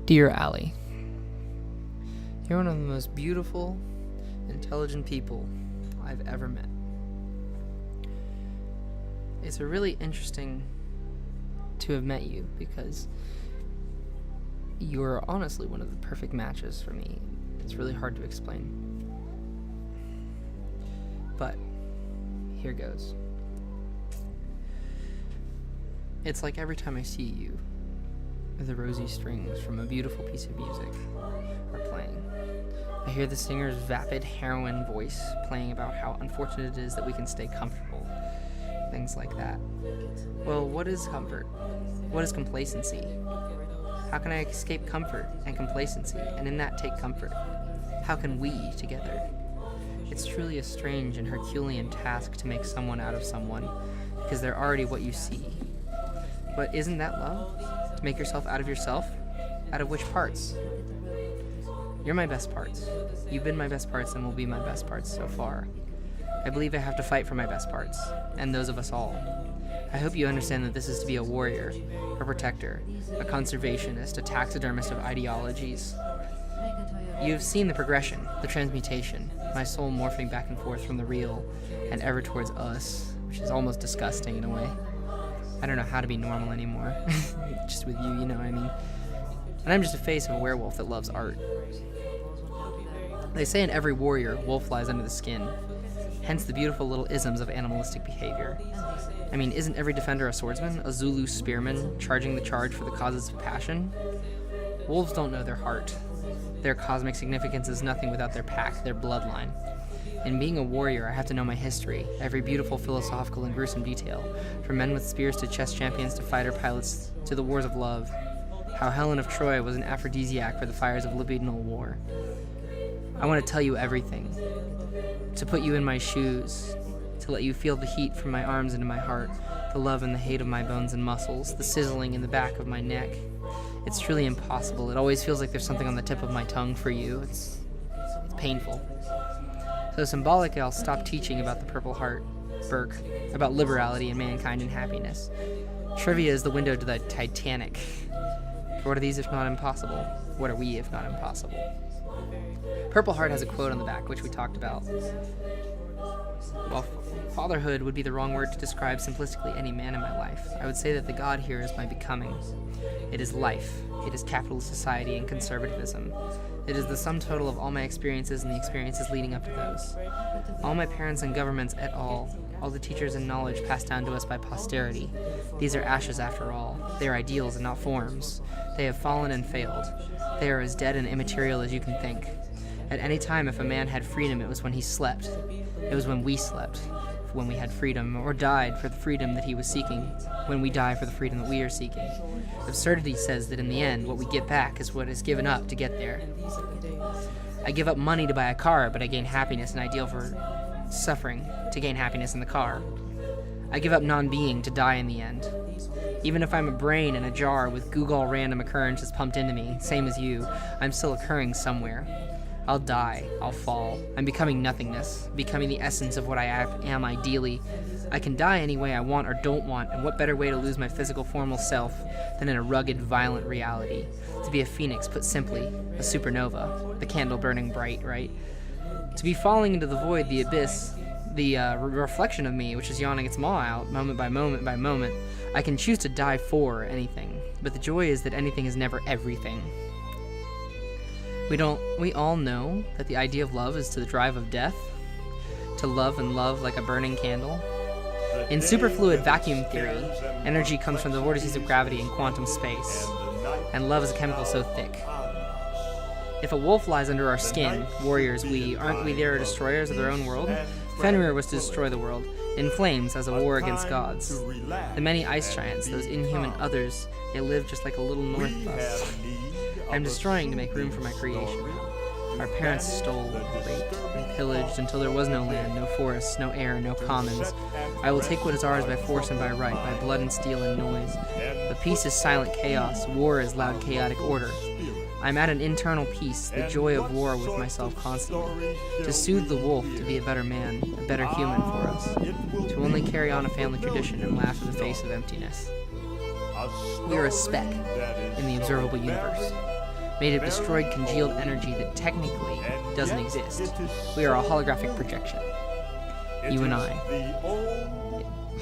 Dear Allie, you're one of the most beautiful, intelligent people I've ever met. It's really interesting to have met you because you're honestly one of the perfect matches for me. It's really hard to explain. But here goes. It's like every time I see you, the rosy strings from a beautiful piece of music are playing. I hear the singer's vapid heroine voice playing about how unfortunate it is that we can stay comfortable. Things like that. Well, what is comfort? What is complacency? How can I escape comfort and complacency, and in that take comfort? How can we together? It's truly a strange and Herculean task to make someone out of someone, because they're already what you see. But isn't that love? To make yourself out of yourself? Out of which parts? You're my best parts. You've been my best parts and will be my best parts so far. I believe I have to fight for my best parts, and those of us all. I hope you understand that this is to be a warrior, a protector, a conservationist, a taxidermist of ideologies. You have seen the progression, the transmutation, my soul morphing back and forth from the real and ever towards us, which is almost disgusting in a way. I don't know how to be normal anymore. Just with you, you know what I mean? And I'm just a face of a werewolf that loves art. They say in every warrior, wolf lies under the skin. Hence the beautiful little isms of animalistic behavior. I mean, isn't every defender a swordsman, a Zulu spearman, charging the charge for the causes of passion? Wolves don't know their heart. Their cosmic significance is nothing without their pack, their bloodline. In being a warrior, I have to know my history, every beautiful, philosophical, and gruesome detail, from men with spears to chess champions to fighter pilots to the wars of love. How Helen of Troy was an aphrodisiac for the fires of libidinal war. I want to tell you everything. To put you in my shoes, to let you feel the heat from my arms into my heart, the love and the hate of my bones and muscles, the sizzling in the back of my neck. It's truly impossible. It always feels like there's something on the tip of my tongue for you. It's painful. So symbolically, I'll stop teaching about the Purple Heart, Burke, about liberality and mankind and happiness. Trivia is the window to the Titanic. For what are these if not impossible? What are we if not impossible? Purple Heart has a quote on the back, which we talked about. While fatherhood would be the wrong word to describe simplistically any man in my life, I would say that the God here is my becoming. It is life. It is capitalist society and conservatism. It is the sum total of all my experiences and the experiences leading up to those. All my parents and governments et al., all the teachers and knowledge passed down to us by posterity. These are ashes after all. They are ideals and not forms. They have fallen and failed. They are as dead and immaterial as you can think. At any time, if a man had freedom, it was when he slept. It was when we slept, when we had freedom, or died for the freedom that he was seeking, when we die for the freedom that we are seeking. Absurdity says that in the end, what we get back is what is given up to get there. I give up money to buy a car, but I gain happiness, an ideal for suffering to gain happiness in the car. I give up non-being to die in the end. Even if I'm a brain in a jar with Google random occurrences pumped into me, same as you, I'm still occurring somewhere. I'll die. I'll fall. I'm becoming nothingness, becoming the essence of what I am ideally. I can die any way I want or don't want, and what better way to lose my physical formal self than in a rugged, violent reality? To be a phoenix, put simply, a supernova, the candle burning bright, right? To be falling into the void, the abyss, the reflection of me, which is yawning its maw out, moment by moment by moment. I can choose to die for anything, but the joy is that anything is never everything. We all know that the idea of love is to the drive of death, to love and love like a burning candle. In superfluid vacuum theory, energy comes from the vortices of gravity in quantum space, and love is a chemical so thick. If a wolf lies under our skin, warriors aren't we there destroyers of their own world? Fenrir was to destroy the world, in flames as a war against gods. The many ice giants, those inhuman others, they live just like a little north of us. I'm destroying to make room for my creation. Our parents stole, raped, and pillaged until there was no land, no forests, no air, no commons. I will take what is ours by force and by right, by blood and steel and noise. But peace is silent chaos, war is loud chaotic order. I'm at an internal peace, the joy of war with myself constantly. To soothe the wolf, to be a better man, a better human for us. To only carry on a family tradition and laugh in the face of emptiness. We are a speck in the observable universe. made of destroyed congealed energy that technically doesn't exist. We are a holographic projection. You and I.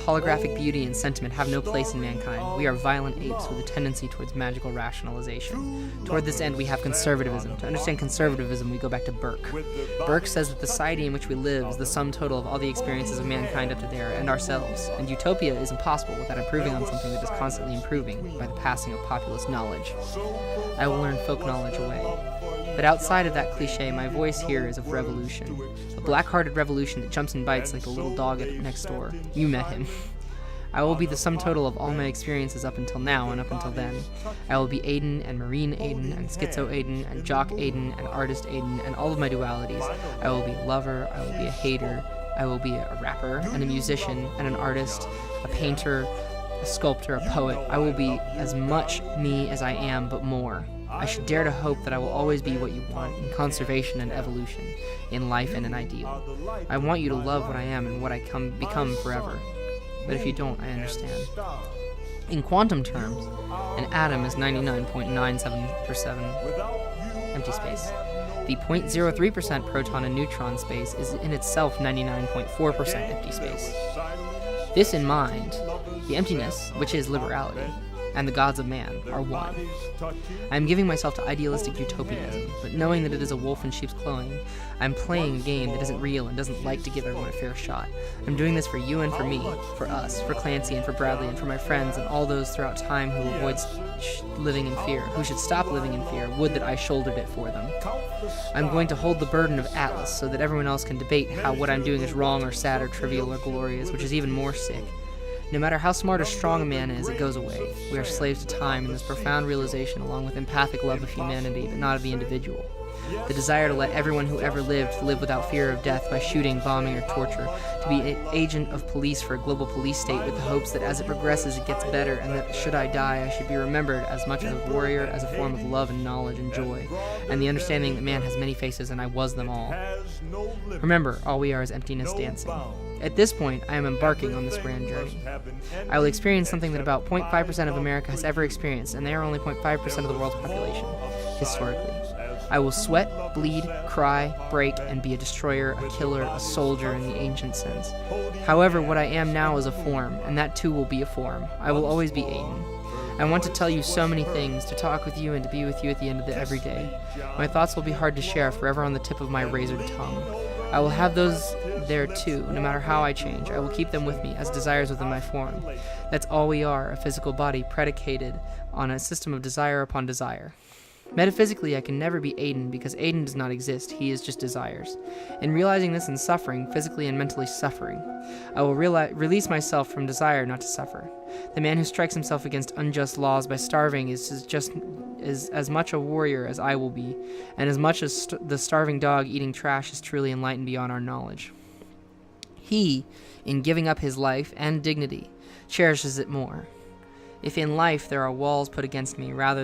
Holographic beauty and sentiment have no place in mankind. We are violent apes with a tendency towards magical rationalization. Toward this end, we have conservatism. To understand conservatism, we go back to Burke. Burke says that the society in which we live is the sum total of all the experiences of mankind up to there and ourselves, and utopia is impossible without improving on something that is constantly improving by the passing of populist knowledge. I will learn folk knowledge away. But outside of that cliche, my voice here is of revolution. A black-hearted revolution that jumps and bites like the little dog next door. You met him. I will be the sum total of all my experiences up until now and up until then. I will be Aiden and Marine Aiden and Schizo Aiden and Jock Aiden and Artist Aiden and all of my dualities. I will be a lover, I will be a hater, I will be a rapper and a musician and an artist, a painter, a sculptor, a poet. I will be as much me as I am, but more. I should dare to hope that I will always be what you want, in conservation and evolution, in life and an ideal. I want you to love what I am and what I become forever. But if you don't, I understand. In quantum terms, an atom is 99.974 empty space. The 0.03% proton and neutron space is in itself 99.4% empty space. This in mind, the emptiness, which is liberality, and the gods of man are one. I am giving myself to idealistic utopianism, but knowing that it is a wolf in sheep's clothing, I am playing a game that isn't real and doesn't like to give everyone a fair shot. I'm doing this for you and for me, for us, for Clancy and for Bradley and for my friends and all those throughout time who avoid living in fear, who should stop living in fear. Would that I shouldered it for them. I'm going to hold the burden of Atlas so that everyone else can debate how what I'm doing is wrong or sad or trivial or glorious, which is even more sick. No matter how smart or strong a man is, it goes away. We are slaves to time and this profound realization, along with empathic love of humanity, but not of the individual. The desire to let everyone who ever lived live without fear of death by shooting, bombing, or torture. To be an agent of police for a global police state with the hopes that as it progresses it gets better, and that should I die, I should be remembered as much as a warrior as a form of love and knowledge and joy, and the understanding that man has many faces and I was them all. Remember, all we are is emptiness dancing. At this point, I am embarking on this grand journey. I will experience something that about 0.5% of America has ever experienced, and they are only 0.5% of the world's population, historically. I will sweat, bleed, cry, break, and be a destroyer, a killer, a soldier in the ancient sense. However, what I am now is a form, and that too will be a form. I will always be Aiden. I want to tell you so many things, to talk with you and to be with you at the end of the everyday. My thoughts will be hard to share, forever on the tip of my razored tongue. I will have those there too, no matter how I change. I will keep them with me, as desires within my form. That's all we are, a physical body predicated on a system of desire upon desire. Metaphysically, I can never be Aiden because Aiden does not exist, he is just desires. In realizing this and suffering, physically and mentally suffering, I will release myself from desire not to suffer. The man who strikes himself against unjust laws by starving is as much a warrior as I will be, and as much as the starving dog eating trash is truly enlightened beyond our knowledge. He, in giving up his life and dignity, cherishes it more. If in life there are walls put against me rather